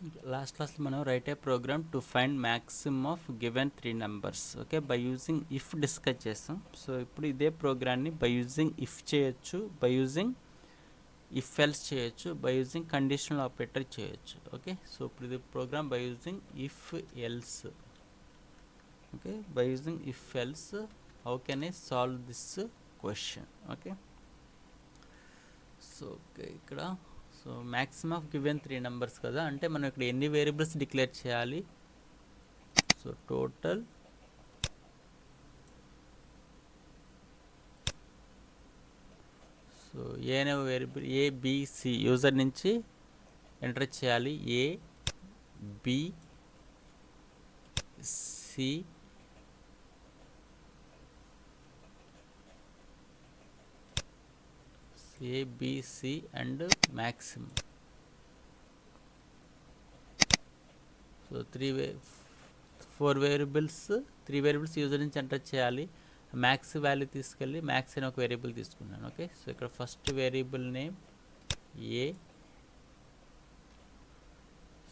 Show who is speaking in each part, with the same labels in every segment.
Speaker 1: Last class మనం write a program to find maximum of given 3 numbers. Okay, by using if discuss చేస్తాం. So ఇప్పుడు ఇదే ప్రోగ్రామ్ని by using if చేయొచ్చు, by using if else చేయొచ్చు, by using conditional operator చేయొచ్చు. Okay, so ఇప్పుడు ఇది program by using if else. Okay, by using if else how can I solve this question. Okay, so okay ఇక్కడ so maximum of given 3 numbers కదా, అంటే మనం ఇక్కడ ఎన్ని వేరియబుల్స్ డిక్లేర్ చేయాలి. సో టోటల్ సో ఏ అనే వేరియబుల్ ఏబిసి యూజర్ నుంచి enter చేయాలి. A B C ABC and maximum. So 3 variables user నుంచి ఎంటర్ చేయాలి. మ్యాక్స్ వాల్యూ తీసుకెళ్ళి మ్యాక్స్ అని ఒక వేరియబుల్ తీసుకున్నాను. ఓకే, సో ఇక్కడ first variable name A,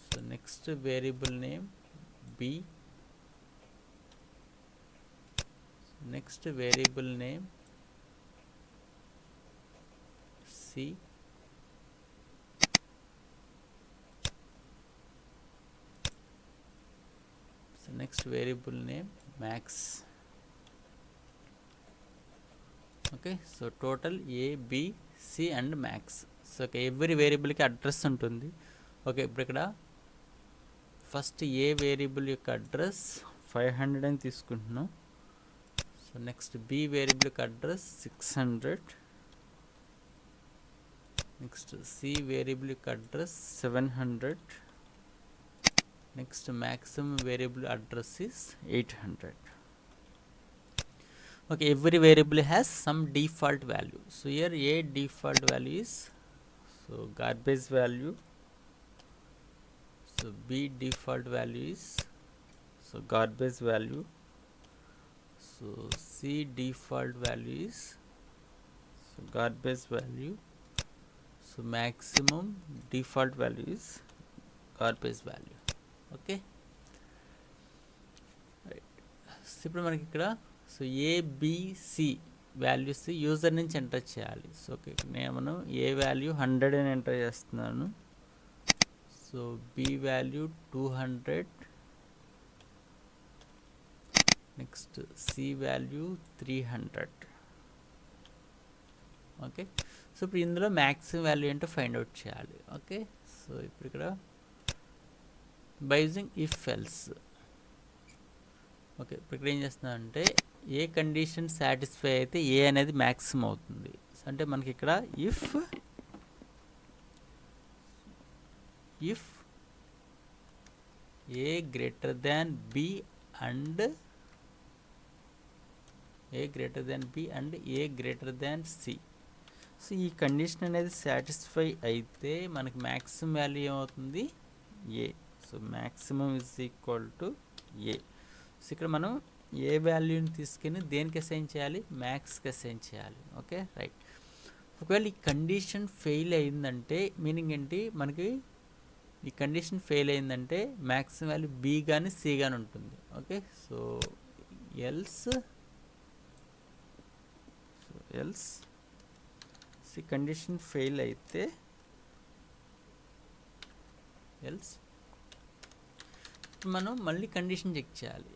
Speaker 1: so next variable name B, next variable name C, so next variable name max. Okay, so total A B C and max. So okay, every వేరియబుల్కి address ఉంటుంది. Okay, ఇప్పుడు ఇక్కడ first A variable యొక్క address 500 అని తీసుకుంటున్నాం. So next B variable యొక్క address 600, next C variable యొక్క address 700, next maximum variable address is 800. okay, every variable has some default value. So here a default value is so garbage value, so b default value is so garbage value, so c default value is so garbage value, so maximum default value is garbage value. Okay right. ఇప్పుడు మనకి ఇక్కడ so ABC values user నుంచి enter చేయాలి. So okay, నేను A value 100 అని enter చేస్తున్నాను. So B value 200, next C value 300. Okay, so ఇప్పుడు ఇందులో మ్యాక్సిమం వాల్యూ ఏంటో ఫైండ్ అవుట్ చేయాలి. ఓకే, సో ఇప్పుడు ఇక్కడ by using if else. Okay, ఇప్పుడు ఇక్కడ ఏం చేస్తున్నానంటే ఏ కండిషన్ సాటిస్ఫై అయితే ఏ అనేది మ్యాక్సిమం అవుతుంది. అంటే మనకి ఇక్కడ if A greater than B and A greater than C. So ఈ కండిషన్ అనేది సాటిస్ఫై అయితే మనకి మ్యాక్సిమం వాల్యూ ఏమవుతుంది, A. So maximum is equal to A. So ఇక్కడ మనం ఏ వాల్యూని తీసుకుని దేనికి అసైన్ చేయాలి, మ్యాక్స్కి అసైన్ చేయాలి. Okay right. ఒకవేళ ఈ కండిషన్ ఫెయిల్ అయిందంటే మీనింగ్ ఏంటి, మనకి ఈ కండిషన్ ఫెయిల్ అయిందంటే మ్యాక్సిమం వాల్యూ బి కానీ సి కానీ ఉంటుంది. Okay, so else C condition fail అయితే ఎల్స్ మనం మళ్ళీ కండిషన్ చెక్ చేయాలి.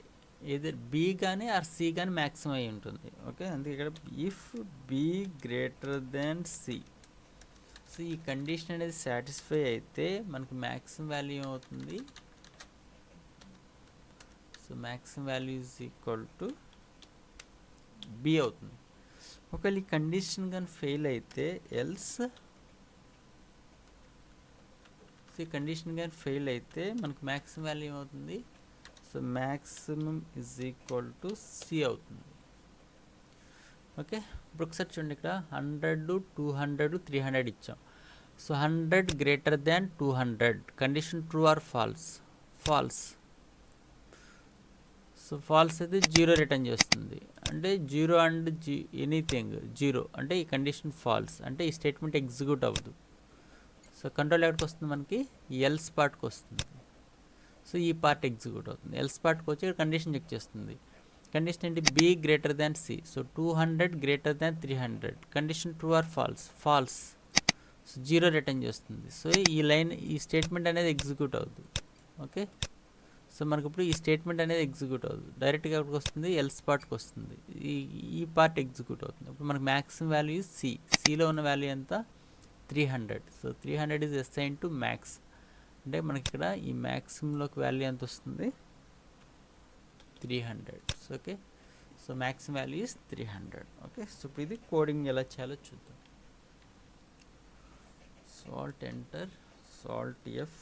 Speaker 1: ఏదర్ బి కానీ ఆర్ సి కానీ మ్యాక్సిమం అయి ఉంటుంది. ఓకే, అందుకే ఇక్కడ if B greater than C. So ఈ కండిషన్ అనేది సాటిస్ఫై అయితే మనకి మ్యాక్సిమం వాల్యూ ఏమవుతుంది, so maximum value is equal to B అవుతుంది. ఒకవేళ ఈ కండిషన్ కానీ ఫెయిల్ అయితే ఎల్స్ ఈ కండిషన్ కానీ ఫెయిల్ అయితే మనకు మ్యాక్సిమం వాల్యూ ఏమవుతుంది, so maximum is equal to C అవుతుంది. ఓకే, ఇప్పుడు ఒకసారి చూడండి, ఇక్కడ 100, 200, 300 ఇచ్చాం. So 100 greater than 200 condition true or false. So false అయితే 0 రిటర్న్ చేస్తుంది. అంటే 0 అండ్ ఎనీథింగ్ 0 అంటే ఈ కండిషన్ ఫాల్స్, అంటే ఈ స్టేట్మెంట్ ఎగ్జిక్యూట్ అవ్వదు. సో కంట్రోల్ ఎక్కడికి వస్తుంది మనకి ఎల్స్ పార్ట్కి వస్తుంది. సో ఈ పార్ట్ ఎగ్జిక్యూట్ అవుతుంది. ఎల్స్ పార్ట్కి వచ్చి కండిషన్ చెక్ చేస్తుంది. కండిషన్ ఏంటి B greater than C. So 200 greater than 300. Condition true or false. False. So 0 return చేస్తుంది. సో ఈ స్టేట్మెంట్ అనేది ఎగ్జిక్యూట్ అవుతుంది. ఓకే, సో మనకి ఇప్పుడు ఈ స్టేట్మెంట్ అనేది ఎగ్జిక్యూట్ అవుతుంది. డైరెక్ట్గా ఎక్కడికి వస్తుంది ఎల్స్ పార్ట్కి వస్తుంది. ఈ పార్ట్ ఎగ్జిక్యూట్ అవుతుంది. ఇప్పుడు మనకి మ్యాక్సిమం వాల్యూ సి. సిలో ఉన్న వాల్యూ ఎంత 300. So 300 is assign to max. అంటే మనకి ఇక్కడ ఈ మ్యాక్సిమంలోకి వాల్యూ ఎంత వస్తుంది 300. So okay, so maximum value is 300. Okay, so ఇప్పుడు ఇది కోడింగ్ ఎలా చేయాలో చూద్దాం. So alt enter, so alt F,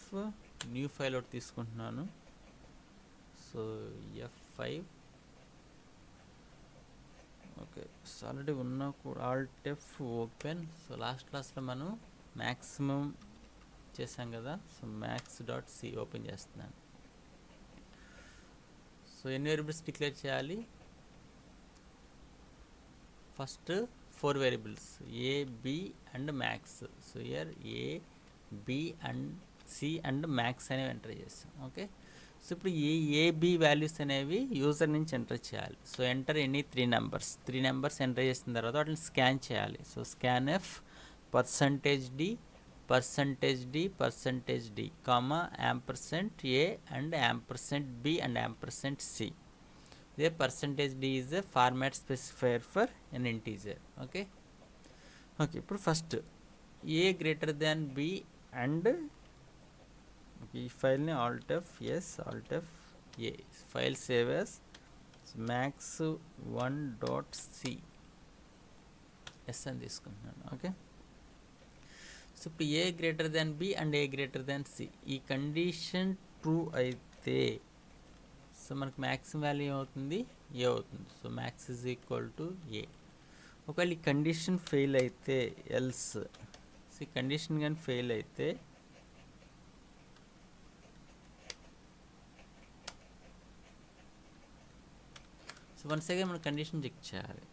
Speaker 1: new file ఒకటి తీసుకుంటున్నాను. So F5. Okay, so already ఉన్న కూడా alt F open. So last క్లాస్లో మనం మ్యాక్సిమం చేసాం కదా. So max dot C open చేస్తున్నాను. సో ఎన్ని వేరియబుల్స్ డిక్లేర్ చేయాలి? First 4 variables A, B and max. So here A, B and C and max అనేవి ఎంటర్ చేస్తాం. ఓకే, సో ఇప్పుడు ఈ ఏబి వాల్యూస్ అనేవి యూజర్ నుంచి ఎంటర్ చేయాలి. So enter any 3 numbers enter చేసిన తర్వాత వాటిని స్కాన్ చేయాలి. So scanf %d %d comma %a and %b and %c. ఇదే %d is a format specifier for an integer. Okay, ఇప్పుడు first A greater than B and ఈ ఫైల్ని Alt F A file save as max1.c ఎస్ అని తీసుకుంటున్నాను. Okay, so ఇప్పుడు A greater than B and A greater than C. ఈ condition true అయితే so మనకి మ్యాక్సిమం వాల్యూ ఏమవుతుంది ఏ అవుతుంది. So max is equal to A. ఒకవేళ ఈ కండిషన్ ఫెయిల్ అయితే ఎల్స్. సో ఈ కండిషన్ కానీ ఫెయిల్ అయితే సో వన్స్ అగైన్ మనం కండిషన్ చెక్ చేయాలి.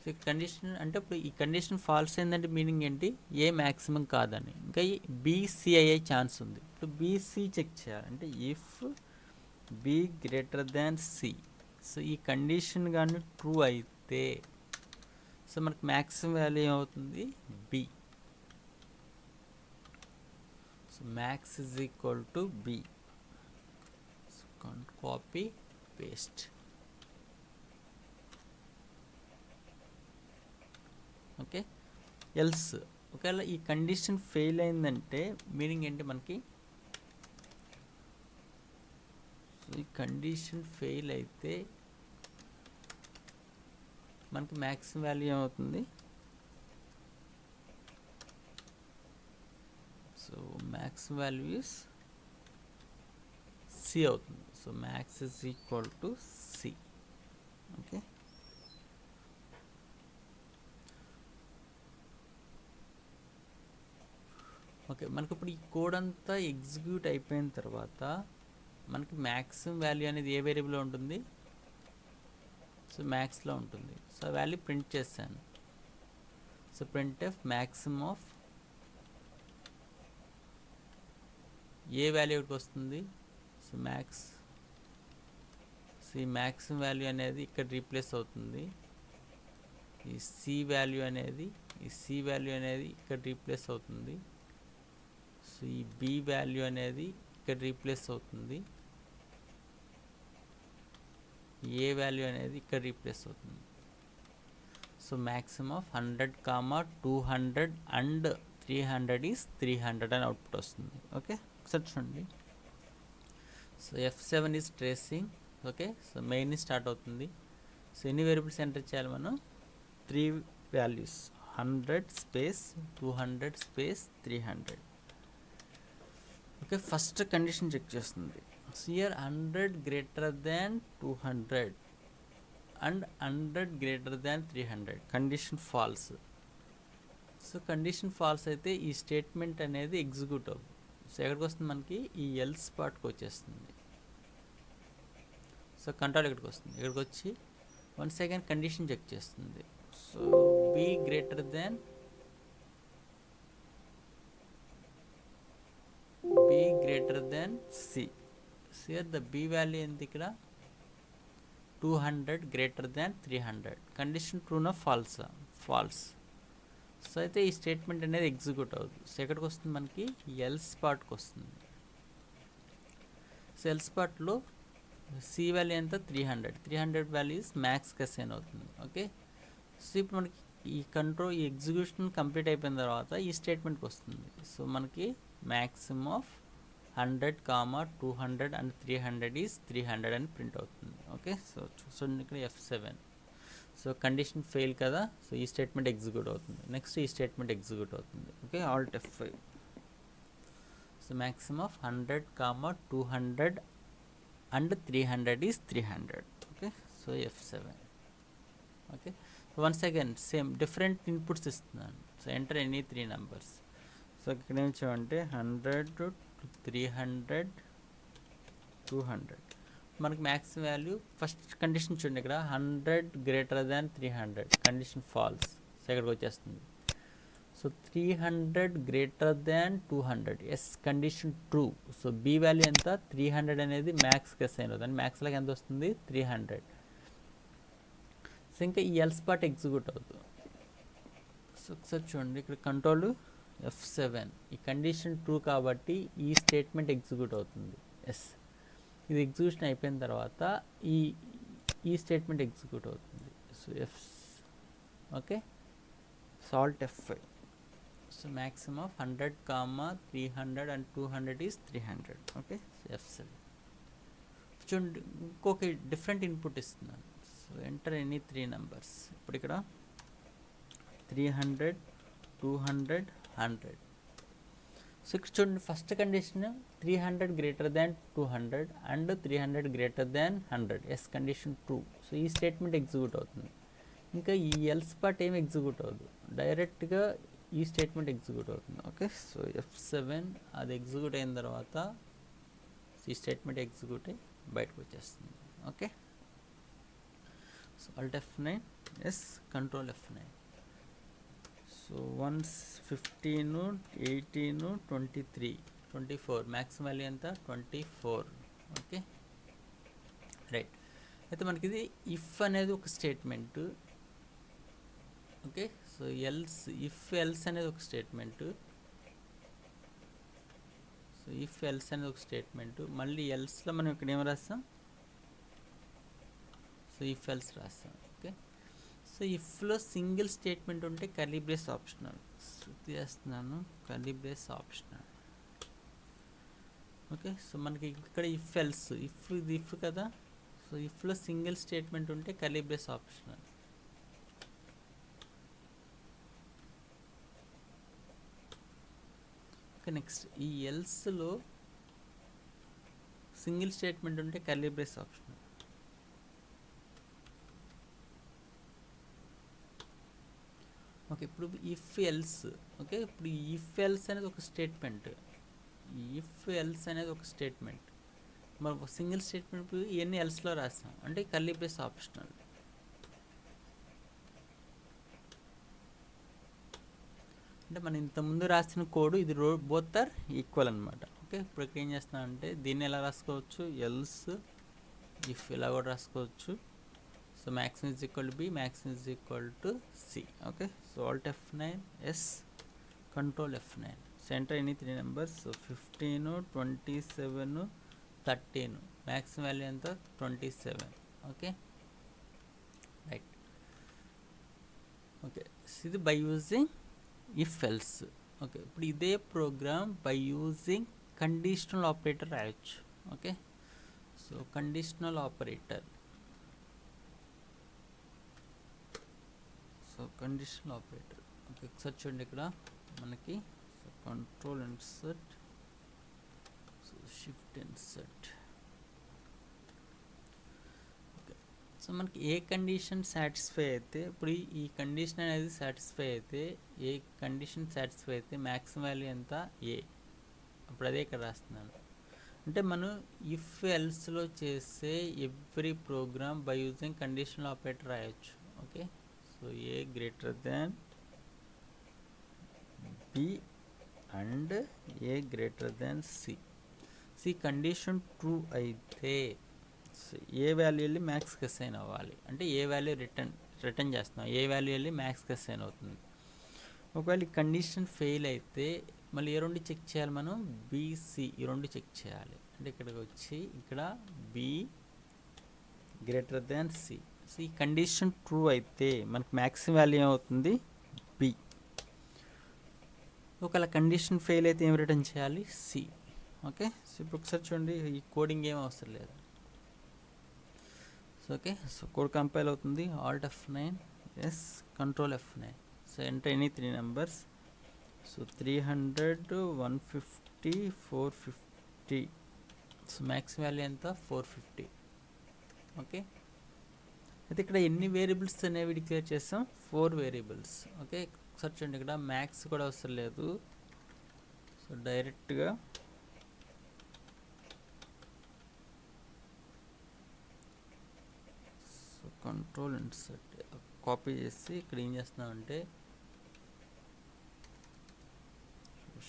Speaker 1: సో ఈ కండిషన్ అంటే ఇప్పుడు ఈ కండిషన్ ఫాల్స్ అయిందంటే మీనింగ్ ఏంటి ఏ మ్యాక్సిమం కాదని. ఇంకా ఈ బీసీ అయ్యే ఛాన్స్ ఉంది. ఇప్పుడు బీసీ చెక్ చేయాలి. అంటే if B greater than C. So ఈ కండిషన్ కానీ ట్రూ అయితే సో మనకి మ్యాక్సిమం వాల్యూ ఏమవుతుంది B. So max is equal to B. Copy paste. Okay, else ఒకవేళ ఈ కండిషన్ ఫెయిల్ అయిందంటే మీనింగ్ ఏంటి మనకి ఈ కండిషన్ ఫెయిల్ అయితే మనకి మ్యాక్సిమం వాల్యూ ఏమవుతుంది. So maximum value is C అవుతుంది. So max is equal to C. Okay, మనకి ఇప్పుడు ఈ కోడ్ అంతా ఎగ్జిక్యూట్ అయిపోయిన తర్వాత మనకి మ్యాక్సిమం వాల్యూ అనేది ఏ వేరియబుల్లో ఉంటుంది. సో మ్యాక్స్లో ఉంటుంది. సో ఆ వాల్యూ ప్రింట్ చేశాను. So print F maximum of A value ఒకటి వస్తుంది. So max. సో ఈ మ్యాక్సిమం వాల్యూ అనేది ఇక్కడ రీప్లేస్ అవుతుంది. ఈ సి వాల్యూ అనేది ఇక్కడ రీప్లేస్ అవుతుంది. సో ఈ బి వాల్యూ అనేది ఇక్కడ రీప్లేస్ అవుతుంది. ఏ వాల్యూ అనేది ఇక్కడ రీప్లేస్ అవుతుంది. So maximum of 100, 200 and 300 is 300 అని అవుట్పుట్ వస్తుంది. ఓకే, ఒకసారి చూడండి. So F7 is tracing. Okay, so main start అవుతుంది. సో ఎన్ని వేరియబుల్స్ ఎంటర్ చేయాలి మనం 3 values 100 space 200 space 300. Okay, first condition check చేస్తుంది. So here 100 greater than 200 and 100 greater than 300. Condition false. So condition false అయితే ఈ statement అనేది execute అవుతుంది. So ఎక్కడికి వస్తుంది మనకి ఈ ఎల్స్ పార్ట్కి వచ్చేస్తుంది. సో కంట్రోల్ ఎక్కడికి వస్తుంది, ఇక్కడికి వచ్చి వన్స్ అగైన్ కండిషన్ చెక్ చేస్తుంది. So B greater than greater than C. So here the B value ఎంత ఇక్కడ 200 greater than 300. కండిషన్ ట్రూనా ఫాల్సా? ఫాల్స్. సో అయితే ఈ స్టేట్మెంట్ అనేది ఎగ్జిక్యూట్ అవుతుంది. సో ఎక్కడికి వస్తుంది మనకి ఎల్స్ పార్ట్కి వస్తుంది. సో ఎల్స్ పార్ట్లో సి వాల్యూ ఎంత 300 వాల్యూ ఇస్ మ్యాక్స్కి అసైన్ అవుతుంది. ఓకే, సో ఇప్పుడు మనకి ఈ ఈ ఎగ్జిక్యూషన్ కంప్లీట్ అయిపోయిన తర్వాత ఈ స్టేట్మెంట్కి వస్తుంది. సో మనకి మ్యాక్సిమం ఆఫ్ 100, 200 అండ్ 300 ఈజ్ 300 అని ప్రింట్ అవుతుంది. ఓకే, సో చూడండి ఇక్కడ F7. సో కండిషన్ ఫెయిల్ కదా, సో ఈ స్టేట్మెంట్ ఎగ్జిక్యూట్ అవుతుంది. నెక్స్ట్ ఈ స్టేట్మెంట్ ఎగ్జిక్యూట్ అవుతుంది. Okay, alt F5. So maximum of 100, 200 and 300 is 300. Okay, so F7. Okay, once again same different inputs ఇస్తున్నాను. So enter any 3 numbers. So ఇక్కడ ఏం చేయాలంటే 100, 300, 200. మనకి మ్యాక్స్ వాల్యూ ఫస్ట్ కండిషన్ చూడండి, ఇక్కడ 100 greater than 300 condition false. So ఇక్కడికి వచ్చేస్తుంది. So 300 greater than 200 yes condition true. So B value ఎంత 300 అనేది మ్యాక్స్కి అసైన్ అవుతుంది. మ్యాక్స్లోకి ఎంత వస్తుంది 300. సో ఇంకా ఈ ఎల్స్ పార్ట్ ఎగ్జిక్యూట్ అవుతుంది. సో ఒకసారి చూడండి ఇక్కడ కంట్రోల్ F7. ఈ కండిషన్ ట్రూ కాబట్టి ఈ స్టేట్మెంట్ ఎగ్జిక్యూట్ అవుతుంది. ఎస్, ఇది ఎగ్జిక్యూషన్ అయిపోయిన తర్వాత ఈ స్టేట్మెంట్ ఎగ్జిక్యూట్ అవుతుంది. So okay, so alt F5. So maximum of 100, 300 and 200 is 300. Okay, so F7. చూడండి ఇంకొక డిఫరెంట్ ఇన్పుట్ ఇస్తున్నాను. So enter any 3 numbers. ఇప్పుడు ఇక్కడ 300, 200, 100. సో ఇక్కడ చూడండి first condition 300 greater than 200 and 300 greater than 100 yes condition true. So ఈ statement execute అవుతుంది. ఇంకా ఈ ఎల్స్ పార్ట్ ఏమి ఎగ్జిక్యూట్ అవ్వదు, డైరెక్ట్గా ఈ స్టేట్మెంట్ ఎగ్జిక్యూట్ అవుతుంది. ఓకే, సో F7 అది ఎగ్జిక్యూట్ అయిన తర్వాత ఈ స్టేట్మెంట్ ఎగ్జిక్యూట్ అయ్యి బయటకు వచ్చేస్తుంది. Okay, so alt F9 yes control F9. So 15, 18, 23, 24 maximum value ఎంత 24. Okay right. అయితే మనకి ఇది ఇఫ్ అనేది ఒక స్టేట్మెంట్. ఓకే, సో ఎల్స్ అనేది ఒక స్టేట్మెంట్. సో ఇఫ్ ఎల్స్ అనేది ఒక స్టేట్మెంట్. మళ్ళీ ఎల్స్లో మనం ఇక్కడ ఏం రాస్తాం, సో ఇఫ్ ఎల్స్ రాస్తాం. ఓకే, సో ఇఫ్లో సింగిల్ స్టేట్మెంట్ ఉంటే కర్లీ బ్రేస్ ఆప్షనల్. చేస్తున్నాను curly brace optional. Okay, so మనకి ఇక్కడ ఇఫ్ ఎల్స్ ఇది ఇఫ్ కదా. సో ఇఫ్లో సింగిల్ స్టేట్మెంట్ ఉంటే curly brace optional. Okay, next ఈ ఎల్స్లో సింగిల్ స్టేట్మెంట్ ఉంటే కర్లీ బ్రేస్ ఆప్షనల్. ఓకే, ఇప్పుడు ఇఫ్ ఎల్స్. ఓకే, ఇప్పుడు ఇఫ్ ఎల్స్ అనేది ఒక స్టేట్మెంట్. ఇఫ్ ఎల్స్ అనేది ఒక స్టేట్మెంట్. మనం సింగిల్ స్టేట్మెంట్ ఇవన్నీ ఎల్స్లో రాస్తాం అంటే కర్లీ బ్రేస్ ఆప్షనల్. అంటే మనం ఇంతకుముందు రాసిన కోడ్ ఇది బోత్ ఆర్ ఈక్వల్ అనమాట. ఓకే, ఇప్పుడు ఏం చేస్తున్నాం అంటే దీన్ని ఎలా రాసుకోవచ్చు, ఎల్స్ ఇఫ్ ఇలా కూడా రాసుకోవచ్చు. So maximum is equal to B, maximum is equal to C. Okay, so alt F9 S, control F9. So enter any 3 numbers. So 15, 27, 13. Maximum value ఎంత 27. Okay, right. Okay, so ఇది by using if else. Okay, ఇప్పుడు ఇదే program by using conditional operator రాయొచ్చు. Okay, so conditional operator. So conditional operator. Okay, ఒకసారి చూడండి ఇక్కడ మనకి control insert, so shift insert. Okay, so మనకి ఏ కండిషన్ సాటిస్ఫై అయితే, ఇప్పుడు ఈ కండిషన్ అనేది సాటిస్ఫై అయితే, ఏ కండిషన్ సాటిస్ఫై అయితే మ్యాక్సిమం వాల్యూ ఎంత ఏ. అప్పుడు అదే ఇక్కడ రాస్తున్నాను. అంటే మనం ఇఫ్ ఎల్స్లో చేసే every program by using conditional operator రాయొచ్చు. Okay, so A greater than B and A greater than C. C condition true అయితే ఏ వాల్యూ వెళ్ళి మ్యాక్స్కి అసైన్ అవ్వాలి, అంటే ఏ వాల్యూ రిటర్న్ చేస్తున్నాం, ఏ వాల్యూ వెళ్ళి మ్యాక్స్కి అసైన్ అవుతుంది. ఒకవేళ ఈ కండిషన్ ఫెయిల్ అయితే మళ్ళీ ఏ రెండు చెక్ చేయాలి మనం, బీసీ ఈ రెండు చెక్ చేయాలి. అంటే ఇక్కడికి వచ్చి ఇక్కడ B greater than C. So ఈ కండిషన్ ట్రూ అయితే మనకి మ్యాక్సిమం వాల్యూ ఏమవుతుంది, బి. ఒకవేళ కండిషన్ ఫెయిల్ అయితే ఏం రిటర్న్ చేయాలి, సి. ఓకే, సో ఇప్పుడు ఒకసారి చూడండి, ఈ కోడింగ్ ఏం అవసరం లేదు. So okay, so code compile అవుతుంది, alt F9, yes control F9. So enter any 3 numbers. So 300, 150, 450. So max value ఎంత, 450. ఓకే, అయితే ఇక్కడ ఎన్ని వేరియబుల్స్ అనేవి డిక్లేర్ చేస్తాం, 4 వేరియబుల్స్. ఓకే, ఒకసారి చూడండి, ఇక్కడ మ్యాక్స్ కూడా అవసరం లేదు. సో డైరెక్ట్గా సో కంట్రోల్ ఇన్సర్ట్ కాపీ చేసి ఇక్కడ ఏం చేస్తున్నామంటే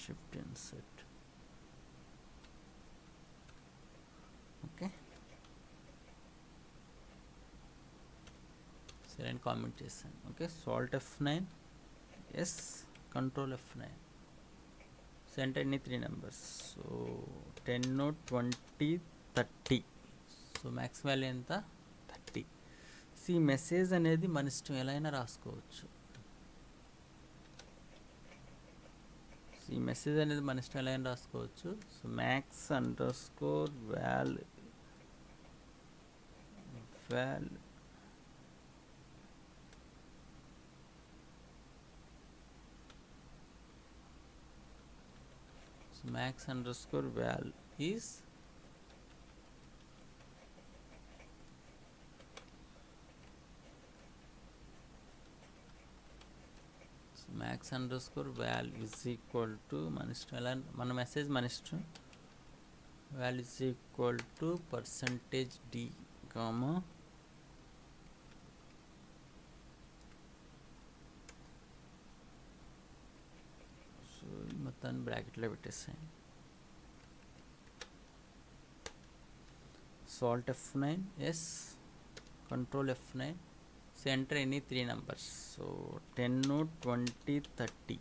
Speaker 1: షిఫ్ట్ ఇన్సర్ట్. ఓకే, సరే అని కామెంట్ చేశాను. Okay, so alt F9, yes control F9. So enter any 3 numbers. So 10, 20, 30. So max value ఎంత, 30. సో ఈ మెసేజ్ అనేది మన ఇష్టం ఎలా అయినా రాసుకోవచ్చు. సో ఈ మెసేజ్ అనేది మన ఇష్టం ఎలా అయినా రాసుకోవచ్చు. So max under score wall max underscore val is max underscore val is equal to మన మెసేజ్ మన ఇష్టం, val is equal to %d comma మొత్తాన్ని బ్రాకెట్లో పెట్టేసాను. So alt F9, yes control F9. So enter any 3 numbers. So 10, 20, 30.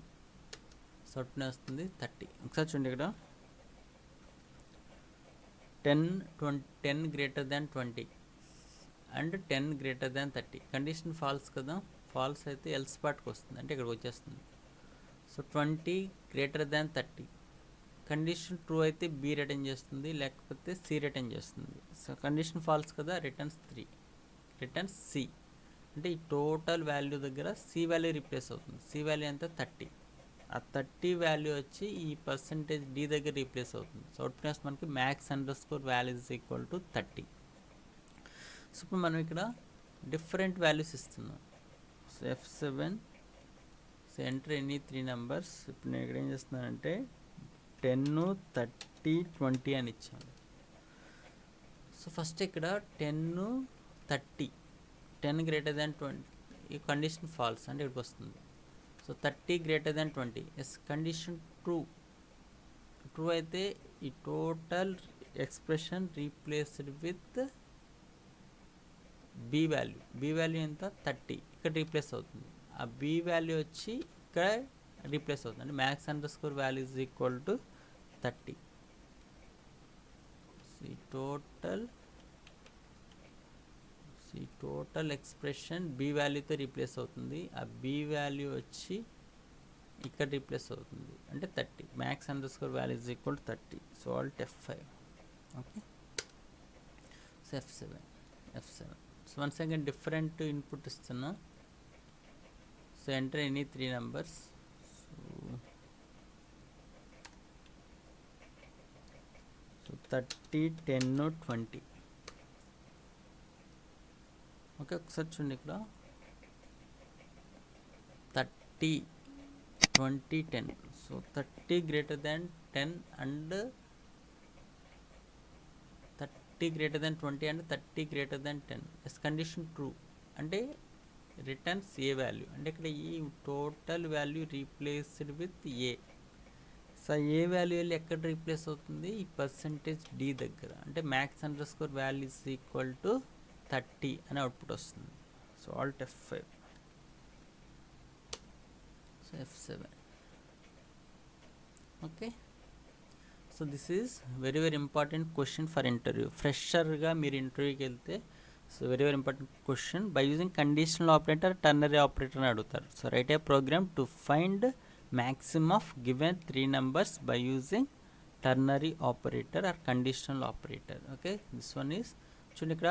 Speaker 1: So అట్నే వస్తుంది 30. ఒకసారి చూడండి, ఇక్కడ 10 greater than 20 and 10 greater than 30. Condition false కదా, ఫాల్స్ అయితే ఎల్స్ పార్ట్కి వస్తుంది, అంటే ఇక్కడికి వచ్చేస్తుంది. So 20 greater than 30. Condition true అయితే బి రిటర్న్ చేస్తుంది, లేకపోతే సి రిటర్న్ చేస్తుంది. సో కండిషన్ ఫాల్స్ కదా, రిటర్న్స్ 3, రిటర్న్స్ సి. అంటే ఈ టోటల్ వాల్యూ దగ్గర సి వాల్యూ రీప్లేస్ అవుతుంది. సి వాల్యూ ఎంత, 30. ఆ 30 వాల్యూ వచ్చి ఈ %d దగ్గర రీప్లేస్ అవుతుంది. సో అవుట్పుట్ మనకి max underscore value is equal to 30. So ఇప్పుడు మనం ఇక్కడ డిఫరెంట్ వాల్యూస్ ఇస్తున్నాం. So F7. So enter any 3 numbers. ఇప్పుడు నేను ఇక్కడ ఏం చేస్తున్నానంటే 10, 30, 20 అని ఇచ్చాను. సో ఫస్ట్ ఇక్కడ 10, 30, 10 గ్రేటర్ దాన్ 20, ఈ కండిషన్ ఫాల్స్, అంటే ఇక్కడికి వస్తుంది. So 30 greater than 20, yes condition true అయితే ఈ total expression replaced with B value ఎంత, 30, ఇక్కడ రీప్లేస్ అవుతుంది. ఆ బి వాల్యూ వచ్చి ఇక్కడ రీప్లేస్ అవుతుంది, అంటే max underscore value is equal to 30. Total expression B వాల్యూతో రీప్లేస్ అవుతుంది. ఆ బి వాల్యూ వచ్చి ఇక్కడ రీప్లేస్ అవుతుంది, అంటే 30. Max underscore value is equal to 30. So alt F5. Okay, so F7. So once again different input ఇస్తున్నా. So enter any 3 numbers. So 30, 10, 20. Okay, ఒకసారి చూడండి, ఇక్కడ 30, 20, 10. సో 30 greater than 10 and 30 greater than 20 and 30 greater than 10. Yes condition true, అంటే returns A value, అంటే ఇక్కడ ఈ total value replaced with A. So A value వెళ్ళి ఎక్కడ రీప్లేస్ అవుతుంది, ఈ పర్సంటేజ్ డి దగ్గర. అంటే max underscore value is equal to 30 అని అవుట్పుట్ వస్తుంది. So alt F5, so F7. Okay, so this is very very important question for interview. ఫ్రెషర్గా మీరు ఇంటర్వ్యూకి వెళ్తే so very very important question. By using conditional operator, ternary operator అని అడుగుతారు. So write a program to find maximum of given 3 numbers by using ternary operator or conditional operator. Okay, this one is చూడండి ఇక్కడ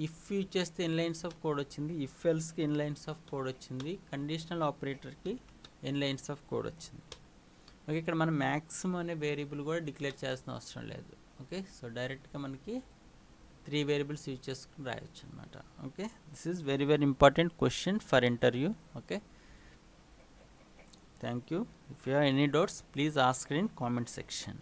Speaker 1: if use చేస్తే n lines of code వచ్చింది, if ఎల్స్కి n lines of code వచ్చింది, conditional ఆపరేటర్కి n lines of code వచ్చింది. Okay, ఇక్కడ మనం మ్యాక్సిమం అనే వేరియబుల్ కూడా డిక్లేర్ చేయాల్సిన అవసరం లేదు. ఓకే, సో డైరెక్ట్గా మనకి 3 వేరియబుల్స్ యూజ్ చేసుకుని రాయొచ్చు అనమాట. Okay, this is very very important question for interview. Okay, thank you. If you have any doubts, please ask in comment section.